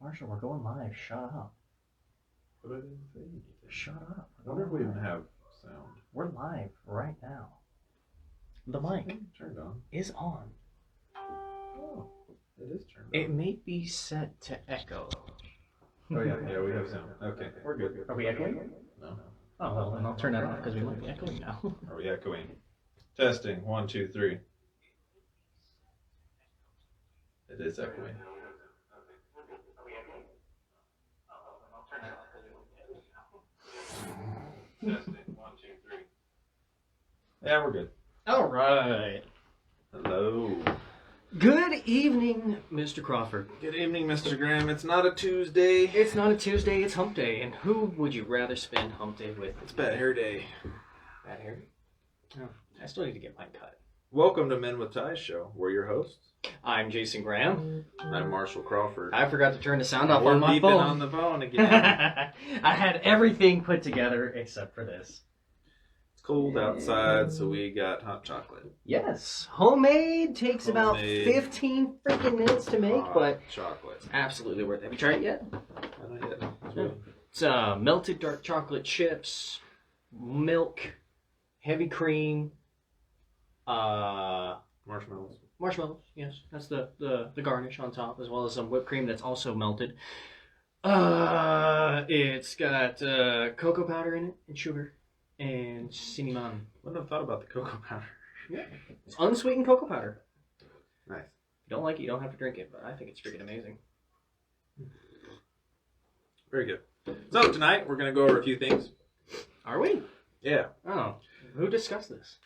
Marshall, we're going live. Shut up. But I didn't say anything. Shut up. I wonder if we even have sound. We're live right now. The mic Turned on. is on. Oh, it is turned on. It may be set to echo. Oh yeah, we have sound. Okay, we're good. Are we echoing? No. Oh, well, then I'll turn that off because we might be echoing now. Are we echoing? Testing. 1, 2, 3. It is echoing. Testing. 1, 2, 3. Yeah, we're good. All right. Hello. Good evening, Mr. Crawford. Good evening, Mr. Graham. It's not a Tuesday. It's not a Tuesday, it's hump day. And who would you rather spend hump day with? It's bad hair day. Bad hair? Oh, I still need to get mine cut. Welcome to Men with Ties Show. We're your hosts. I'm Jason Graham. I'm Marshall Crawford. I forgot to turn the sound off We're on my beeping phone. on the phone again. I had everything put together except for this. It's cold outside, so we got hot chocolate. Yes, homemade takes about Homemade. 15 freaking minutes to make, Hot but chocolate. it's absolutely worth it. Have you tried it yet? Not yet. It's really- It's melted dark chocolate chips, milk, heavy cream, Marshmallows. marshmallows. Yes, that's the garnish on top, as well as some whipped cream that's also melted. It's got cocoa powder in it and sugar and cinnamon. Wouldn't have thought about the cocoa powder. Yeah, it's unsweetened cocoa powder. Nice. If you don't like it, you don't have to drink it, but I think it's freaking amazing. Very good. So tonight we're going to go over a few things. Are we? Yeah. Oh, who discussed this?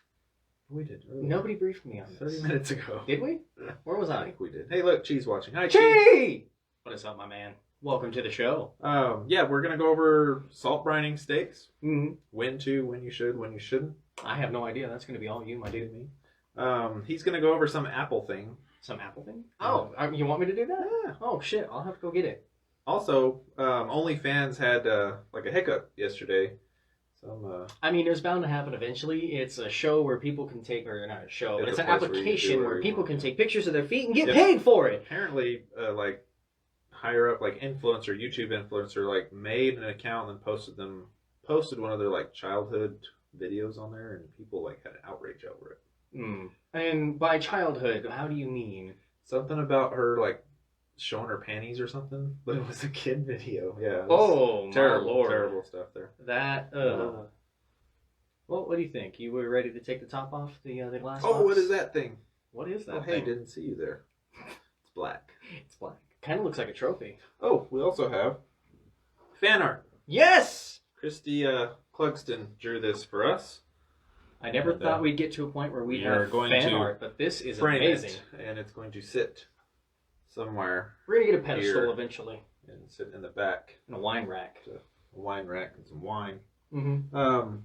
We did. Nobody briefed me on 30 this. minutes ago. Did we? Where was I I? think we did. Hey, look, Cheese watching. Hi, Cheese. Chee! What is up, my man? Welcome to the show. Yeah, we're going to go over salt brining steaks. Mm-hmm. When to, when you should, when you shouldn't. I have no idea. That's going to be all you, my dude. Me. He's going to go over some Apple thing. Some Apple thing? Oh, you want me to do that? Yeah. Oh, shit. I'll have to go get it. Also, OnlyFans had like a hiccup yesterday. I mean, it's bound to happen eventually. It's a show where people can take, or not a show, but It's it's a an place where you do application whatever where you people want. can take pictures of their feet and get Yep. paid for it. Apparently, like higher up, like influencer, YouTube influencer, like made an account and posted one of their like childhood videos on there, and people like had an outrage over it. Mm. And by childhood, how do you mean? Something about her like showing her panties or something, but it was a kid video. Yeah. It was Oh, terrible, my Lord. terrible stuff there. That, Well, what do you think? You were ready to take the top off the glass Oh, box? what is that thing? What is that Oh, hey, thing? didn't see you there. It's black. It's black. Kind of looks like a trophy. Oh, we also have fan art. Yes! Christy Clugston drew this for us. I never And, thought we'd get to a point where we we are have going fan to art, but this is Frame amazing. it, and it's going to sit somewhere We're going to get a pedestal Here. eventually. and sit in the back. And a wine rack. A wine rack and some wine. Mm-hmm.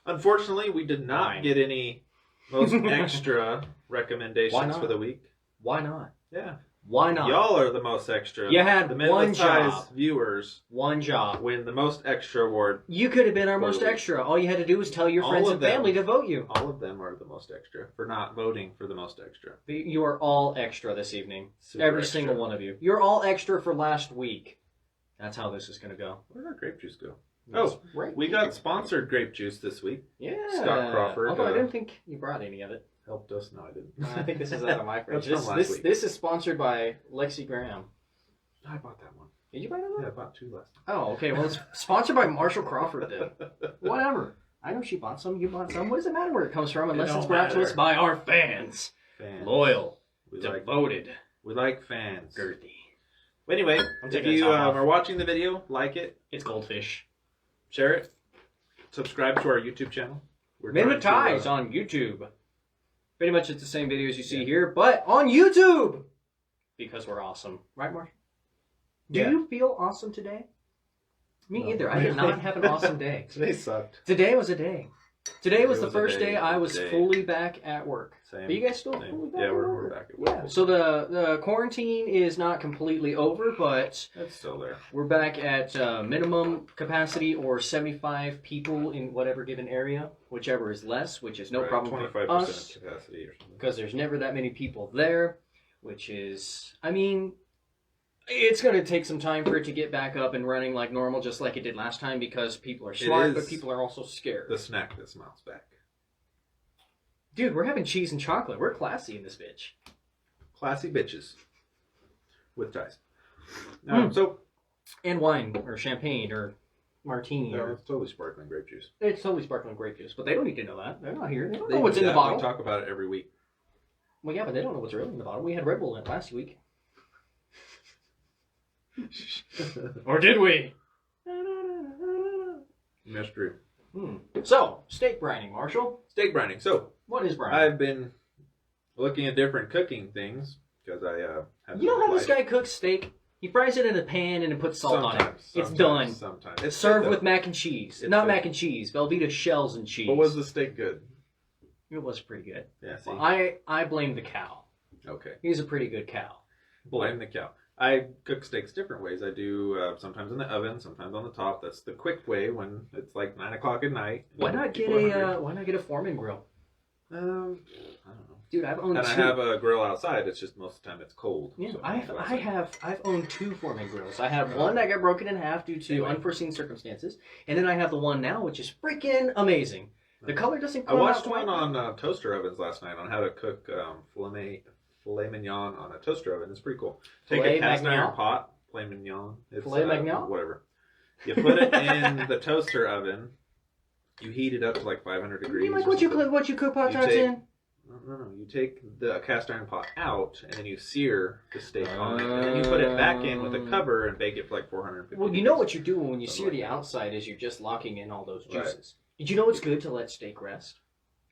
Unfortunately, we did not Wine. get any most extra Why recommendations not? for the week. Why not? Yeah. Why not? Y'all are the most extra. You had the Men one with Ties job. viewers One job. win the most extra award. You could have been our For most the week. extra. All you had to do was tell your All friends of and them. family to vote you. All of them are the most extra for not voting for the most extra. You are all extra this evening. Super Every extra. single one of you. You're all extra for last week. That's how this is going to go. Where did our grape juice go? It's Oh, right we here. got sponsored grape juice this week. Yeah. Scott Crawford, Although I uh, didn't think you brought any of it. Helped us. No, I didn't. I think this is out of my fridge. That's from last week. This is sponsored by Lexi Graham. I bought that one. Did you buy that one? Yeah, I bought 2 last Oh, okay. Well, it's sponsored by Marshall Crawford then. Whatever. I know she bought some. You bought some. What does it matter where it comes from unless don't it's brought to us matter. by our fans? Fans. Loyal, We like, devoted, we like fans. girthy. Anyway, I'm if taking you the top off. are watching the video, like it, It's goldfish. share it, subscribe to our YouTube channel. We're Men with trying to, Ties on YouTube. Pretty much it's the same videos you see here, but on YouTube! Because we're awesome. Right, Marshall? Do Yeah. you feel awesome today? Me No. either. I did not have an awesome day. Today sucked. Today was a day. Today was It the was a first day, day I was day. fully back at work. Same. But you guys still Same. fully back Yeah, at we're work? back at work. Yeah, so the quarantine is not completely over, but It's still there. we're back at minimum capacity or 75 people in whatever given area, whichever is less, which is no Right, problem for 25% us capacity or something. because there's never that many people there, which is, I mean, It's going to take some time for it to get back up and running like normal, just like it did last time, because people are smart, but people are also scared. The snack that smiles back. Dude, we're having cheese and chocolate. We're classy in this bitch. Classy bitches. With ties. So, and wine, or champagne, or martini. no, Or... it's totally sparkling grape juice. It's totally sparkling grape juice, but they don't need to know that. They're not here. They don't know They what's do in the that. bottle. We talk about it every week. Well, yeah, but they don't know what's really in the bottle. We had Red Bull in it last week. Or did we? Mystery. So, steak brining, Marshall. Steak brining. So, What is brining? I've been looking at different cooking things because I have. You know how this guy cooks steak? He fries it in a pan and then puts salt on it. It's done. Sometimes. It's served with mac and cheese. Not mac and cheese. Velveeta shells and cheese. But was the steak good? It was pretty good. Yeah, see? Well, I blame the cow. Okay. He's a pretty good cow. Blame the cow. I cook steaks different ways. I do sometimes in the oven, sometimes on the top. That's the quick way when it's like 9 o'clock at night. Why not get a Foreman grill? I don't know. Dude, I've owned And two. I have a grill outside. It's just most of the time it's cold. Yeah, so I've owned 2 Foreman grills. I have one that got broken in half due to unforeseen circumstances, and then I have the one now, which is freaking amazing. The color doesn't I come watched out one quite- on toaster ovens last night on how to cook filet mignon on a toaster oven. It's pretty cool. Take Filet a cast mignon? iron pot, filet mignon. It's, Filet mignon? Whatever. You put it in the toaster oven. You heat it up to like 500 degrees. You like or what you something. cook Pop You Tarts take- in? No. You take the cast iron pot out and then you sear the steak on it, and then you put it back in with a cover and bake it for like 450. Well, you know what you're doing when you Something sear like the outside is you're just locking in all those Right. juices. Did you know it's good to let steak rest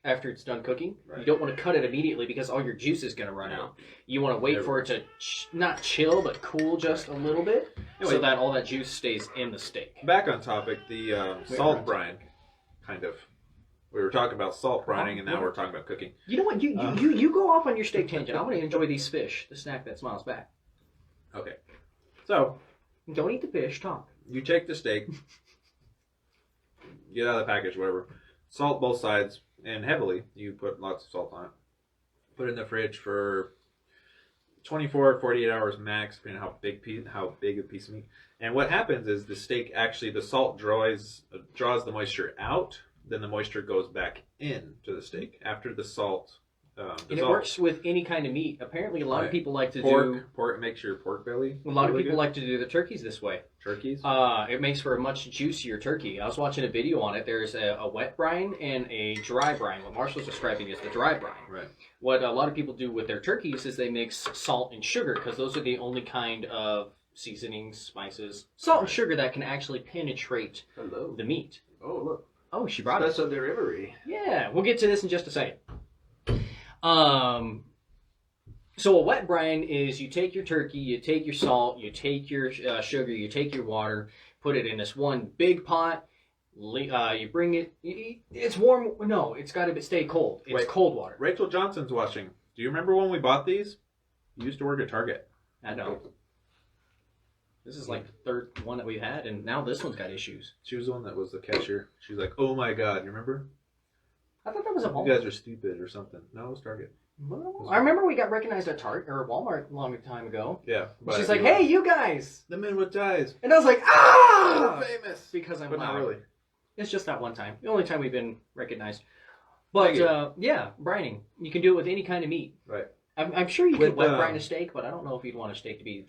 after it's done cooking? Right. You don't want to cut it immediately because all your juice is going to run out. You want to wait for it to not chill but cool just a little bit so Anyway. that all that juice stays in the steak. Back on topic, the salt brine, kind of. We were talking about salt brining, and now we're talking about cooking. You know what? You go off on your steak tangent. I want to enjoy these fish, the snack that smiles back. Okay. So, Don't eat the fish. Talk. you take the steak, get out of the package, whatever, salt both sides, and heavily. You put lots of salt on it. Put it in the fridge for 24, 48 hours max, depending on how big a piece of meat. And what happens is the steak actually, the salt draws the moisture out, then the moisture goes back in to the steak after the salt. And it works with any kind of meat. Apparently, a lot of people like to pork makes your pork belly. A lot of really people good. like to do the turkeys this way. Turkeys. It makes for a much juicier turkey. I was watching a video on it. There's a wet brine and a dry brine. What Marshall's describing is the dry brine. Right. What a lot of people do with their turkeys is they mix salt and sugar because those are the only kind of seasonings, spices, salt and sugar that can actually penetrate Hello. the meat. Oh, look. Oh, she brought it. That's a delivery. Yeah, we'll get to this in just a second. So a wet brine is you take your turkey, you take your salt, you take your sugar, you take your water, put it in this one big pot. You bring it. It's warm. No, it's got to stay cold. It's Wait. cold water. Rachel Johnson's watching. Do you remember when we bought these? You used to work at Target. I know. This is like the third one that we've had, and now this one's got issues. She was the one that was the cashier. She was like, "Oh my God, you remember? I thought that was a You Walmart. guys are stupid or something." No, it was Target. Well, I remember we got recognized at Target or Walmart a long time ago. Yeah. but She's like, "Hey, you guys!" the men with ties. And I was like, "Ah!" We're famous. Because I'm But loud. not really. It's just that one time. The only time we've been recognized. But, yeah, brining. You can do it with any kind of meat. Right. I'm sure you With, could wet brine a steak, but I don't know if you'd want a steak to be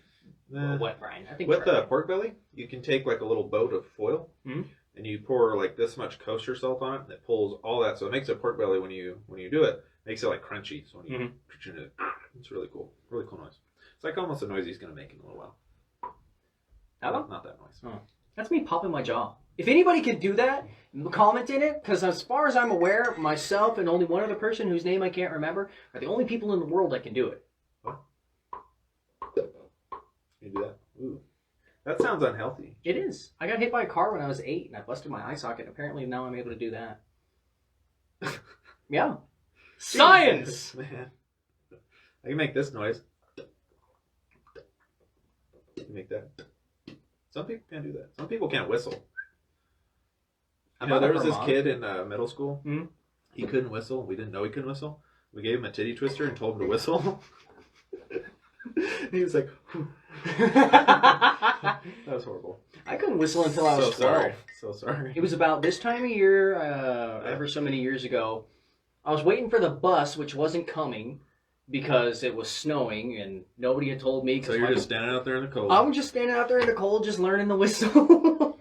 a wet brine. I think With dry. the pork belly, you can take like a little boat of foil, Mhm. and you pour like this much kosher salt on it, and it pulls all that. So it makes a pork belly when you do it, makes it like crunchy. So when you it's really cool. Really cool noise. It's like almost a noise he's gonna make in a little while. Not that noise. Oh. That's me popping my jaw. If anybody could do that, comment in it, because as far as I'm aware, myself and only one other person whose name I can't remember are the only people in the world that can do it. You do that? Ooh. That sounds unhealthy. It is. I got hit by a car when I was 8, and I busted my eye socket. Apparently now I'm able to do that. Yeah. Science! Man. I can make this noise. You make that. Some people can't do that. Some people can't whistle. You know, there was this kid in middle school. Mhm. He couldn't whistle. We didn't know he couldn't whistle. We gave him a titty twister and told him to whistle. He was like, That was horrible. I couldn't whistle until I was 12. Sorry. So sorry. It was about this time of year, ever so many years ago. I was waiting for the bus, which wasn't coming because it was snowing and nobody had told me. So you're just standing out there in the cold. I'm just standing out there in the cold, just learning the whistle.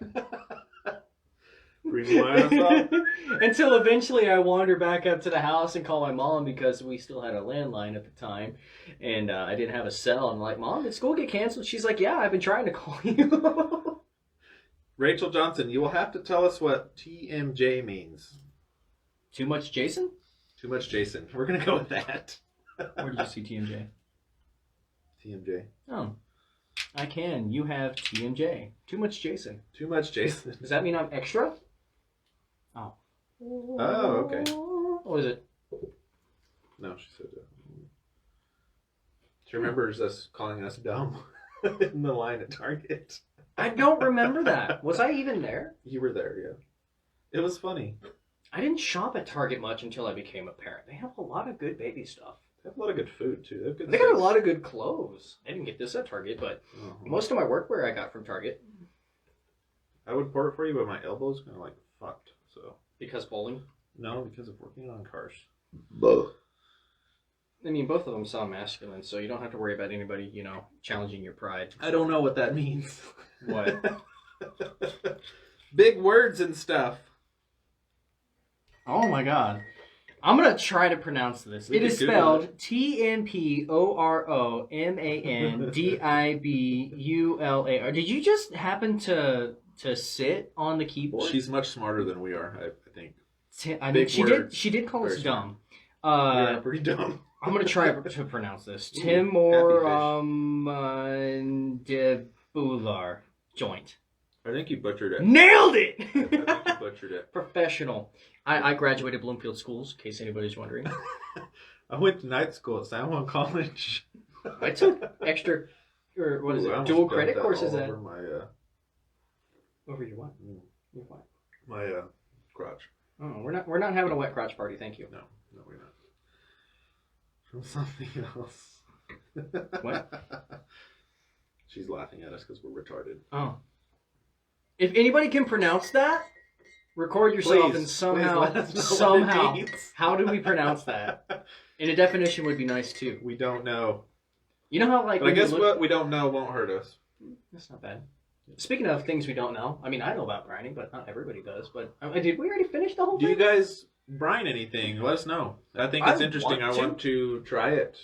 Breathe my ass out. Until eventually I wander back up to the house and call my mom because we still had a landline at the time. And I didn't have a cell. I'm like, Mom, did school get canceled? She's like, yeah, I've been trying to call you. Rachel Johnson, you will have to tell us what TMJ means. Too much Jason? Too much Jason. We're going to go with that. Where did you see TMJ? TMJ. Oh, I can. You have TMJ. Too much Jason. Too much Jason. Does that mean I'm extra? Oh. Oh, okay. What was it? No, she said she remembers us calling us dumb in the line at Target. I don't remember that. Was I even there? You were there, yeah. It was funny. I didn't shop at Target much until I became a parent. They have a lot of good baby stuff. They have a lot of good food, too. They have good They got a sex. lot of good clothes. I didn't get this at Target, but most of my workwear I got from Target. I would pour it for you, but my elbow's kind of like fucked, so. Because bowling? No, because of working on cars. Both. I mean, both of them sound masculine, so you don't have to worry about anybody, challenging your pride. I don't know what that means. What? Big words and stuff. Oh my god. I'm going to try to pronounce this. It is spelled TMPOROMANDIBULAR. Did you just happen to sit on the keyboard? She's much smarter than we are, I think. Big words. She did call us dumb. Yeah, pretty dumb. I'm going to try to pronounce this. Timorandibular joint. I think you butchered it. Nailed it! I think you butchered it. Professional. I graduated Bloomfield Schools, in case anybody's wondering. I went to night school at San Juan College. I took extra, or what is it, dual credit courses at... Over my, over your what? Your what? My, crotch. Oh, we're not having a wet crotch party, thank you. No, we're not. From something else. What? She's laughing at us because we're retarded. Oh. If anybody can pronounce that, record yourself and somehow, how do we pronounce that? And a definition would be nice too. We don't know. You know how But I guess what we don't know won't hurt us. That's not bad. Speaking of things we don't know, I mean, I know about grinding, but not everybody does. But did we already finish the whole thing? Do you guys brine anything? Let us know. I think it's interesting. I want to try it.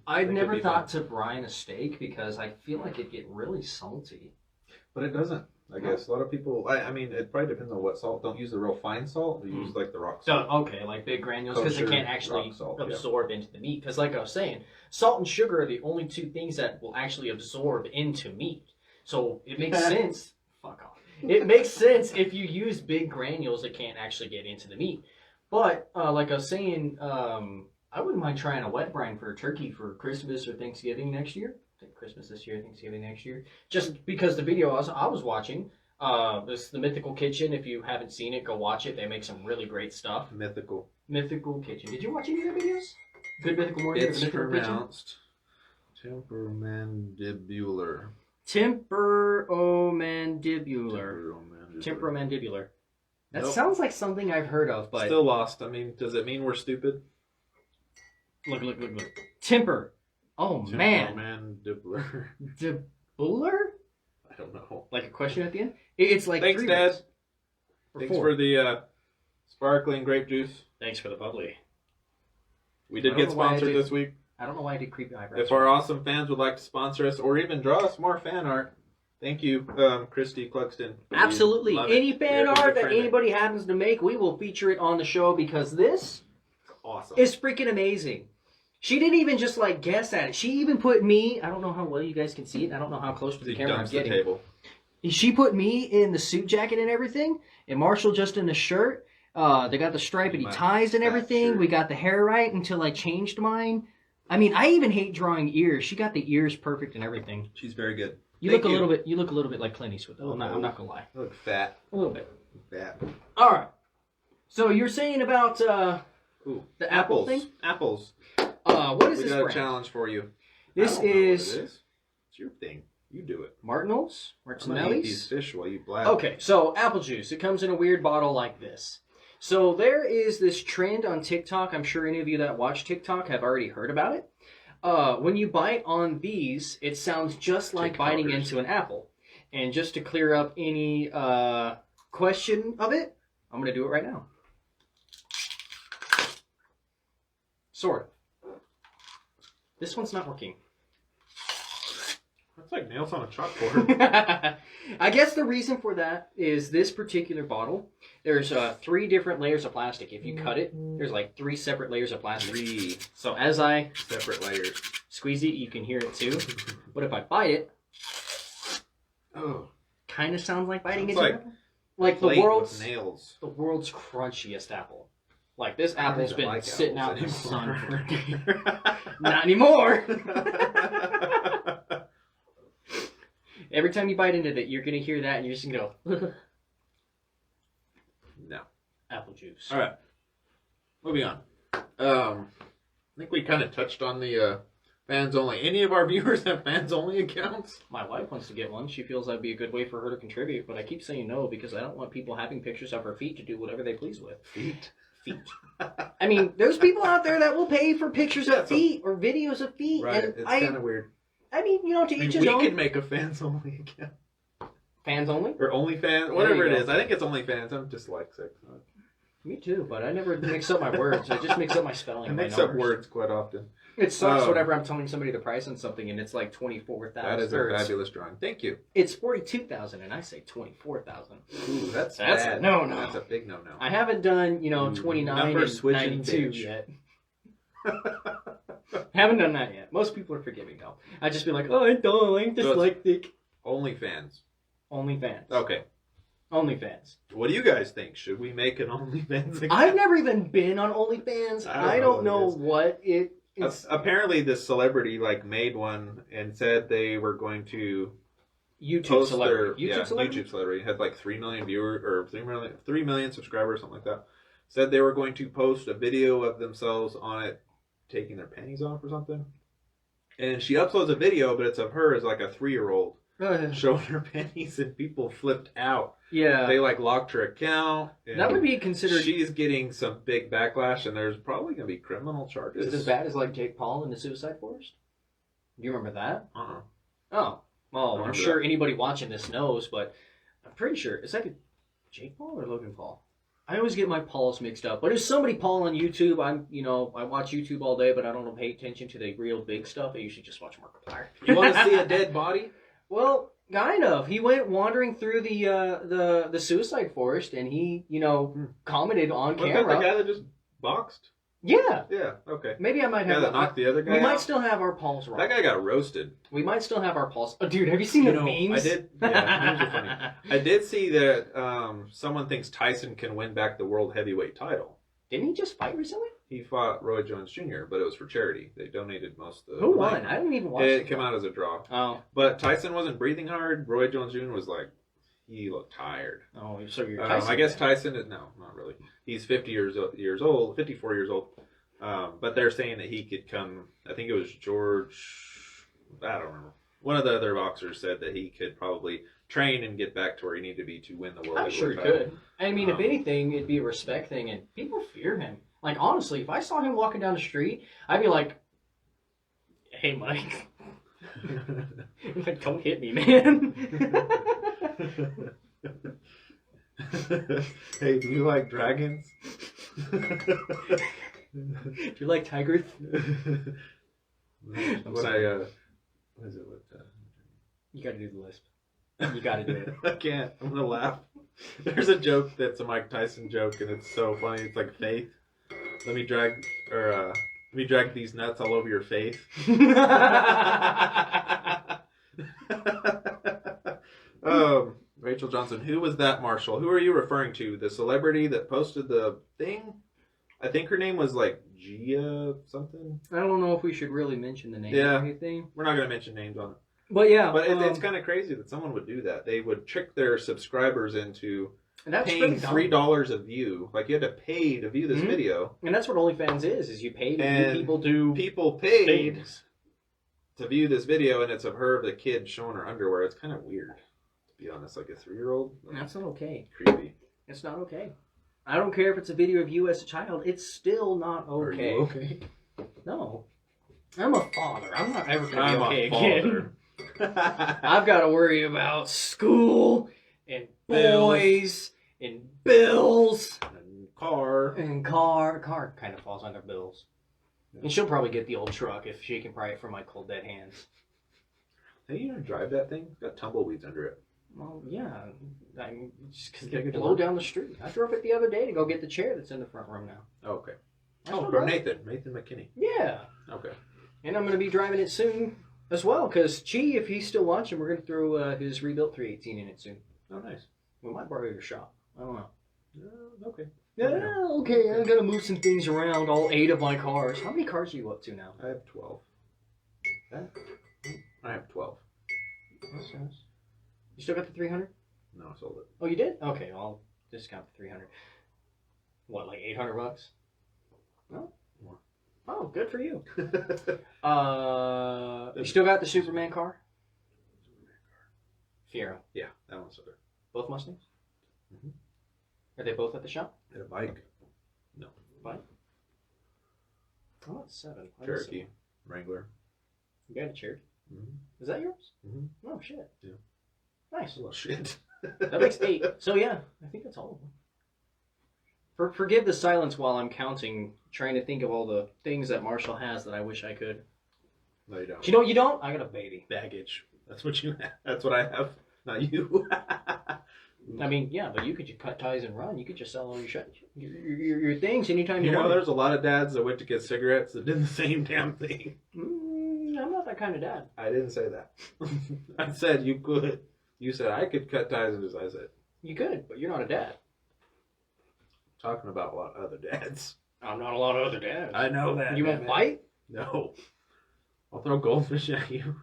I've never thought to brine a steak because I feel like it'd get really salty. But it doesn't. I guess a lot of people. I mean, it probably depends on what salt. Don't use the real fine salt. We use like the rock salt. Okay, like big granules because it can't actually salt, absorb into the meat. Because, like I was saying, salt and sugar are the only two things that will actually absorb into meat. So it makes sense. Fuck off. It makes sense if you use big granules that can't actually get into the meat. But like I was saying, I wouldn't mind trying a wet brine for a turkey for Christmas or Thanksgiving next year. Christmas this year, Thanksgiving next year. Just because the video I was watching, this is the Mythical Kitchen. If you haven't seen it, go watch it. They make some really great stuff. Mythical Kitchen. Did you watch any of their videos? Good Mythical Morning. It's pronounced temporomandibular. Temporomandibular. That sounds like something I've heard of, but still lost. I mean, does it mean we're stupid? Look. Temper. Oh, man. Mandibular. Dibular? I don't know. Like a question at the end? It's like thanks, 3 Dad. words. Thanks for the sparkling grape juice. Thanks for the bubbly. We did get sponsored this week. I don't know why I did creepy eyebrows. If our awesome fans would like to sponsor us or even draw us more fan art, thank you, Christy Cluxton. Absolutely. Any fan art that anybody happens to make, we will feature it on the show because this is freaking amazing. She didn't even just like guess at it. She even put me, I don't know how well you guys can see it. I don't know how close to the camera I'm getting. Table. She put me in the suit jacket and everything, and Marshall just in the shirt. They got the stripedy ties and everything. Shirt. We got the hair right until I changed mine. I mean, I even hate drawing ears. She got the ears perfect and everything. She's very good. You look a little bit like Clint Eastwood, though. I'm not gonna lie. You look fat. A little bit. Fat. All right. So you're saying about the apple thing? Apples. What is this We got brand? a challenge for you. This is It's your thing. You do it. Martinel's? I'm gonna eat these Martinelli's? fish while you blab. Okay, so apple juice. It comes in a weird bottle like this. So there is this trend on TikTok. I'm sure any of you that watch TikTok have already heard about it. When you bite on these, it sounds just like biting TikTokers. into an apple. And just to clear up any question of it, I'm going to do it right now. Sort of. This one's not working. That's like nails on a chalkboard. I guess the reason for that is this particular bottle. There's 3 different layers of plastic. If you cut it, there's like 3 separate layers of plastic. 3 So as I separate layers. squeeze it, you can hear it too. But if I bite it, Oh, kind of sounds like biting Sounds into like an apple. Like the plate world's with nails. crunchiest apple. Like this I don't apple's even been like sitting out in the apples sun anymore. for not anymore. Every time you bite into it, you're gonna hear that, and you're just gonna go No. apple juice. All right. Moving on. I think we kind of touched on the fans only. Any of our viewers have fans only accounts? My wife wants to get one. She feels that'd be a good way for her to contribute, but I keep saying no because I don't want people having pictures of her feet to do whatever they please with. Feet. I mean, there's people out there that will pay for pictures Yeah, of feet or videos of feet, Right. and It's kind of weird. I mean, you know, to I mean, each his we own. could make a fans only account. Fans only? Or OnlyFans, There whatever you it go. is. I think it's OnlyFans. I'm dyslexic. Me too, but I never mix up my words. I just mix up my spelling. I and my mix up numbers. words quite often. It sucks Um, whenever I'm telling somebody the price on something and it's like 24,000. That is a fabulous drawing. Thank you. It's 42,000 and I say 24,0and. Ooh, that's a no-no. That's a big no-no. I haven't done, Ooh, 29 number and switching 92 bitch. yet. Haven't done that yet. Most people are forgiving though. I just be like, oh, I don't like So it's- dyslexic. OnlyFans. OnlyFans. Okay. OnlyFans. What do you guys think? Should we make an OnlyFans account? I've never even been on OnlyFans. I don't know what it is. Apparently, this celebrity made one and said they were going to YouTube post celebrity. their YouTube celebrity had like 3 million viewers or 3 million subscribers, something like that. Said they were going to post a video of themselves on it taking their panties off or something. And she uploads a video, but it's of her as like a 3-year-old showing her panties, and people flipped out. Yeah. They locked her account. And That would be considered. She's getting some big backlash, and there's probably going to be criminal charges. Is it as bad as like Jake Paul in the Suicide Forest? Do you remember that? Uh-uh. Oh, well, I'm remember sure anybody watching this knows, but I'm pretty sure it's like a Jake Paul or Logan Paul. I always get my Pauls mixed up, but it's somebody Paul on YouTube. I watch YouTube all day, but I don't pay attention to the real big stuff. I usually just watch Markiplier. You want to see a dead body? Well, kind of. He went wandering through the Suicide Forest, and he commented on Wasn't that camera. the guy that just boxed? Yeah, Yeah, okay. maybe I might Yeah, have. that knocked the other guy we might out? still have our Pauls wrong. That guy got roasted. We might still have our Pauls. Oh, dude, have you seen the memes? I did. Yeah, memes are funny. I did see that someone thinks Tyson can win back the world heavyweight title. Didn't he just fight recently? He fought Roy Jones Jr., but it was for charity. They donated most of the Who money. won? I didn't even watch It came out as a draw. Oh, But Tyson wasn't breathing hard. Roy Jones Jr. was he looked tired. so you're Tyson. I guess fan. Tyson is, no, not really. He's 54 years old. But they're saying that he could come, I think it was George, I don't remember. One of the other boxers said that he could probably train and get back to where he needed to be to win the world I'm sure he heavyweight could. I mean, if anything, it'd be a respect thing, and people fear him. Like, honestly, if I saw him walking down the street, I'd be like, hey, Mike. Like, don't hit me, man. Hey, do you like dragons? Do you like tigers? What is it with You gotta do the lisp. You gotta do it. I can't. I'm gonna laugh. There's a joke that's a Mike Tyson joke, and it's so funny. It's like Faith. Let me drag these nuts all over your face. Rachel Johnson, who was that, Marshall? Who are you referring to? The celebrity that posted the thing? I think her name was like Gia something. I don't know if we should really mention the name Yeah. or anything. We're not gonna mention names on it. But yeah. But it's kind of crazy that someone would do that. They would trick their subscribers into and that's paying pretty dumb. $3 a view. Like, you had to pay to view this Mhm. video. And that's what OnlyFans is you pay to And view people do People paid things. to view this video, and it's of her, the kid, showing her underwear. It's kind of weird, to be honest. Like a 3-year-old. That's not okay. Creepy. It's not okay. I don't care if it's a video of you as a child. It's still not okay. Are you okay? No. I'm a father. I'm not ever going to be okay I'm a again. father. I've got to worry about school and Bills. boys and bills And car. and car. Car kind of falls under bills. And she'll probably get the old truck if she can pry it from my cold dead hands. Hey, you know, drive that thing? It's got tumbleweeds under it. Well, yeah. I just because Take they it to blow work. down the street. I drove it the other day to go get the chair that's in the front room now. Oh, okay. That's Oh, not for bad. Nathan McKinney. Yeah. Okay. And I'm going to be driving it soon as well, because Chi, if he's still watching, we're going to throw his rebuilt 318 in it soon. Oh, nice. We might borrow your shop. I don't know. Okay. Yeah, okay, I'm going to move some things around, all 8 of my cars. How many cars are you up to now? I have 12. I have 12. That's nice. You still got the 300? No, I sold it. Oh, you did? Okay, I'll discount the 300. What, like $800? No? More. Oh, good for you. You still got the Superman car? Fiero. Yeah, that one's there. Both Mustangs? Mhm. Are they both at the shop? And a bike. Bike? Oh, it's 7. Cherokee. Wrangler. You got a Cherokee? Mm-hmm. Is that yours? Mhm. Oh, shit. Yeah. Nice. Well, shit. That makes 8. So, yeah, I think that's all of them. Forgive the silence while I'm counting, trying to think of all the things that Marshall has that I wish I could. No, you don't. Do you know what you don't? I got a baby. Baggage. That's what you have. That's what I have. Not you. I mean, yeah, but you could just cut ties and run. You could just sell all your things anytime you You know, want. there's a lot of dads that went to get cigarettes that did the same damn thing. I'm not that kind of dad. I didn't say that. I said you could. You said I could cut ties, and I said You could, but you're not a dad. talking about a lot of other dads. I'm not a lot of other dads. I know that. You damn won't it. fight? No. I'll throw goldfish at you.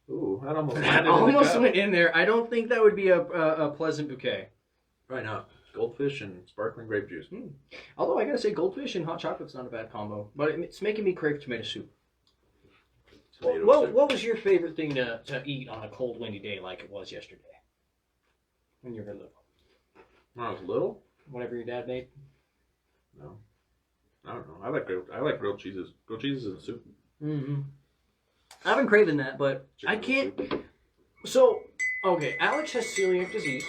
Ooh, that almost That landed in the almost cup. went in there. I don't think that would be a pleasant bouquet. Right now, goldfish and sparkling grape juice. Although I gotta say, goldfish and hot chocolate's not a bad combo. But it's making me crave tomato soup. Tomato What soup. was your favorite thing to eat on a cold, windy day like it was yesterday? When you were little. When I was little? Whatever your dad made? No. I don't know. I like grilled cheeses. Grilled cheeses and soup. Mm-hmm. I've been craving that, but I Chicken can't. soup. So, okay, Alex has celiac disease.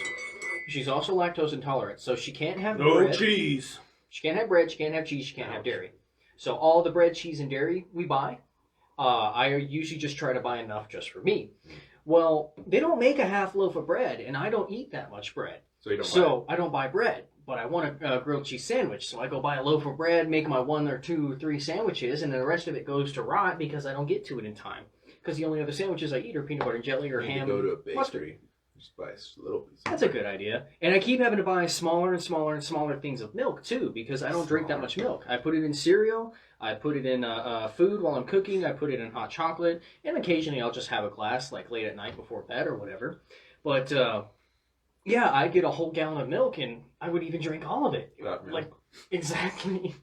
She's also lactose intolerant, so she can't have bread. cheese. She can't have bread, she can't have cheese, she can't have dairy. So all the bread, cheese, and dairy we buy, I usually just try to buy enough just for me. Well, they don't make a half loaf of bread, and I don't eat that much bread. So you don't So I don't buy bread, but I want a grilled cheese sandwich. So I go buy a loaf of bread, make my 1 or 2 or 3 sandwiches, and then the rest of it goes to rot because I don't get to it in time. Because the only other sandwiches I eat are peanut butter and jelly or buy it. You ham. need to go to a and mustard. bakery. Just buy a little piece. That's a good idea. And I keep having to buy smaller and smaller and smaller things of milk, too, because I don't drink that much milk. I put it in cereal. I put it in food while I'm cooking. I put it in hot chocolate. And occasionally I'll just have a glass, like late at night before bed or whatever. But, yeah, I get a whole gallon of milk, and I would even drink all of it. Without milk. Like, exactly.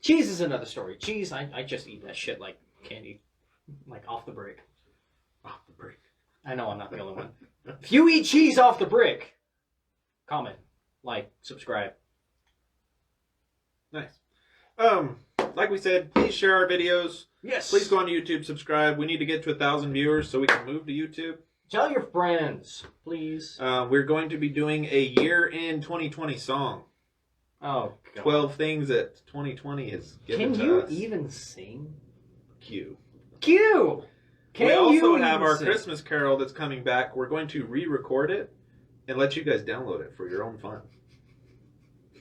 Cheese is another story. Cheese, I just eat that shit like candy. Like, off the brick. Off the break. I know I'm not the only one. If you eat cheese off the brick, comment, like, subscribe. Nice. Like we said, please share our videos. Yes. Please go on YouTube, subscribe. We need to get to 1,000 viewers so we can move to YouTube. Tell your friends, please. We're going to be doing a year in 2020 song. Oh, God. 12 things that 2020 has given Can to you us. even sing? Q. Q! Can We you also even have our sing? Christmas Carol that's coming back. We're going to re-record it and let you guys download it for your own fun. You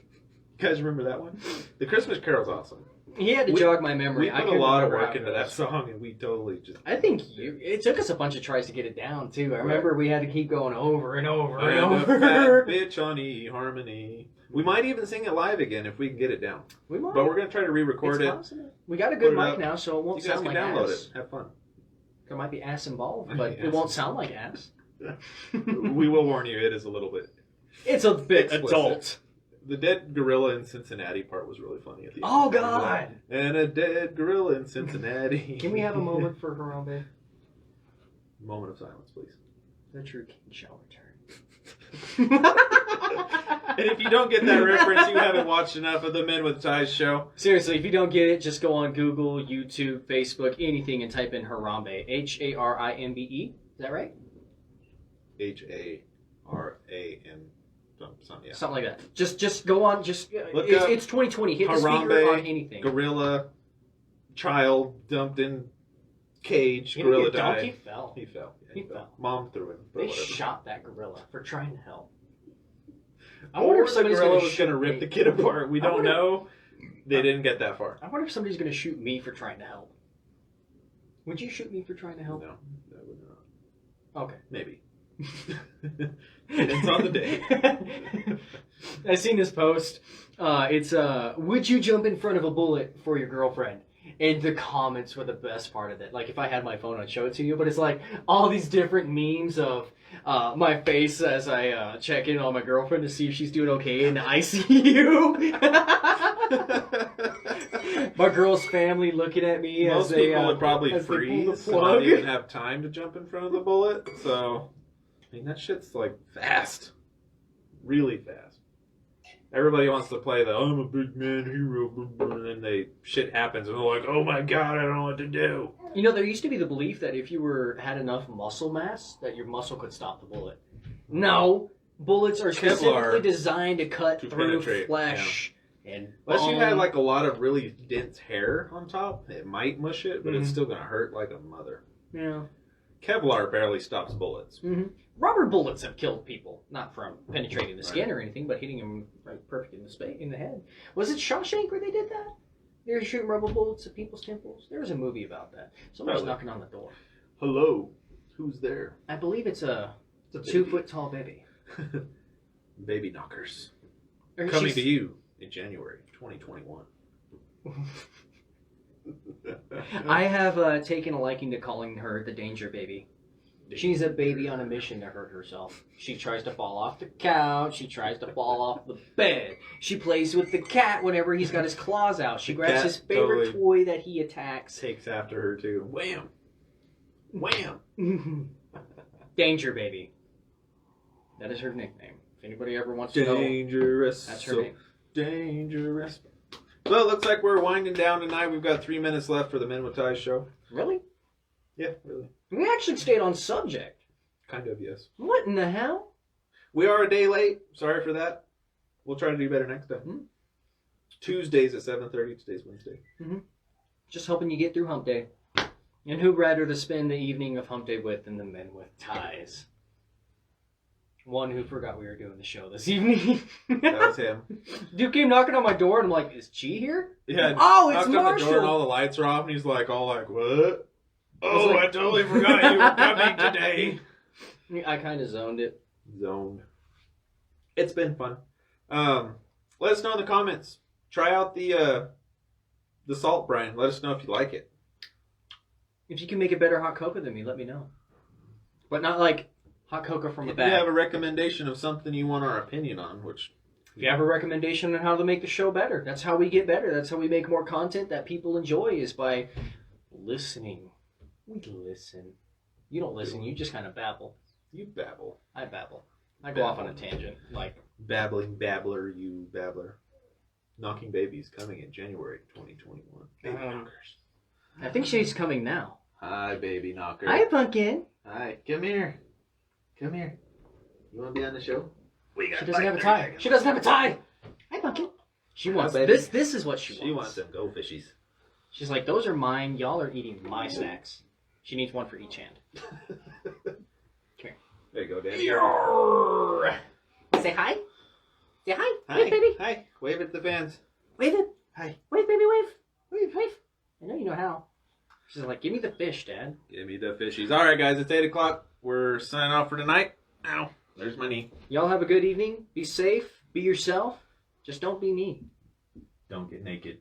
guys remember that one? The Christmas Carol's awesome. He had to jog my memory. We I put a couldn't lot of remember work how it into that goes. song, and we totally just... I think it took us a bunch of tries to get it down, too. I remember we had to keep going over and over and I'm a over. fat bitch on eHarmony. We might even sing it live again if we can get it down. We might. But we're going to try to re-record It's it. possible. We got a good Put it mic up. now, so it won't You guys sound can like download ass. it. Have fun. There might be ass involved, Might but be it ass won't sound like ass. We will warn you, it is a little bit... It's a bit Explicit. adult. The dead gorilla in Cincinnati part was really funny at the end. Oh, God! And a dead gorilla in Cincinnati. Can we have a moment for Harambe? Moment of silence, please. The true king shall return. And if you don't get that reference, you haven't watched enough of the Men with Ties show. Seriously, if you don't get it, just go on Google, YouTube, Facebook, anything, and type in Harambe. Harimbe. Is that right? Haran. Something, yeah. Something like that. Just go on. Look up it's 2020. Hit the speaker Harambe, on anything. Gorilla, child dumped in cage. You know, Gorilla your donkey died. fell. He fell. Yeah, He fell. Mom threw him. They whatever. shot that gorilla for trying to help. I Or wonder if the somebody's gorilla going was going to rip the kid apart. We don't wonder- know. They didn't get that far. I wonder if somebody's going to shoot me for trying to help. Would you shoot me for trying to help? No, that would not. Okay. Maybe. It's on the day. I seen this post. It's would you jump in front of a bullet for your girlfriend? And the comments were the best part of it. Like, if I had my phone, I'd show it to you. But it's like all these different memes of my face as I check in on my girlfriend to see if she's doing okay in the ICU. My girl's family looking at me Most as they people would probably as they pull the freeze and plug. not even have time to jump in front of the bullet. So, I mean, that shit's like fast. Really fast. Everybody wants to play the I'm a big man hero, and then shit happens and they're like, oh my god, I don't know what to do. You know, there used to be the belief that if you had enough muscle mass, that your muscle could stop the bullet. No, bullets are specifically Kevlar designed to cut to through penetrate, flesh and Unless you had bone. like a lot of really dense hair on top, it might mush it, but it's Mhm. still gonna hurt like a mother. Yeah. Kevlar barely stops bullets. Mm-hmm. Rubber bullets have killed people, not from penetrating the skin Right. or anything, but hitting them right perfect in the head. Was it Shawshank where they did that? They were shooting rubber bullets at people's temples. There was a movie about that. Somebody's Probably. knocking on the door. Hello, who's there? I believe it's a It's a 2 baby. foot tall baby. Baby knockers. Or Coming she's- to you in January 2021. I have taken a liking to calling her the danger baby. She's a baby on a mission to hurt herself. She tries to fall off the couch. She tries to fall off the bed. She plays with the cat whenever he's got his claws out. She The grabs cat his favorite totally toy that he attacks. takes after her too. Wham! Wham! Danger baby. That is her nickname. If anybody ever wants to know, Dangerous. that's her So name. dangerous. Well, it looks like we're winding down tonight. We've got 3 minutes left for the Men with Ties show. Really? Yeah, really. We actually stayed on subject. Kind of, yes. What in the hell? We are a day late. Sorry for that. We'll try to do better next time. Hmm. Tuesdays at 7:30. Today's Wednesday. Just helping you get through hump day. And who'd rather to spend the evening of hump day with than the Men with Ties? One who forgot we were doing the show this evening. That was him. Dude came knocking on my door and I'm like, is Chi here? Yeah. Oh, it's knocked on the door and all Marshall. the lights are off, and he's like, all like, what? was Oh, like- I totally forgot you were coming today. I kind of zoned it. Zoned. It's been fun. Let us know in the comments. Try out the salt brine. Let us know if you like it. If you can make a better hot cocoa than me, let me know. But not like hot cocoa from a If you bag. have a recommendation of something you want our opinion on, which If you have a recommendation on how to make the show better, that's how we get better. That's how we make more content that people enjoy, is by listening. We listen. You don't listen, you just kind of babble. you babble. I babble. I go off on a tangent. Like, Babbling babbler, you babbler. Knocking Babies coming in January 2021. Baby knockers. I think she's coming now. Hi, baby knocker. Hi, Pumpkin. Hi, come here. Come here. You want to be on the show? We got She doesn't have a 30 tie. seconds. She doesn't have a tie. Hi, Pumpkin. She wants baby. this. This is what she wants. She wants them go fishies. She's like, those are mine. Y'all are eating my snacks. She needs one for each hand. There you go, Daddy. Say hi. Say hi. Hi. Wave, baby. Hi. Wave at the fans. Wave it. Hi. Wave, baby, wave. Wave, wave. I know you know how. She's like, give me the fish, Dad. Give me the fishies. All right, guys. It's 8 o'clock. We're signing off for tonight. Ow. There's my knee. Y'all have a good evening. Be safe. Be yourself. Just don't be me. Don't get naked.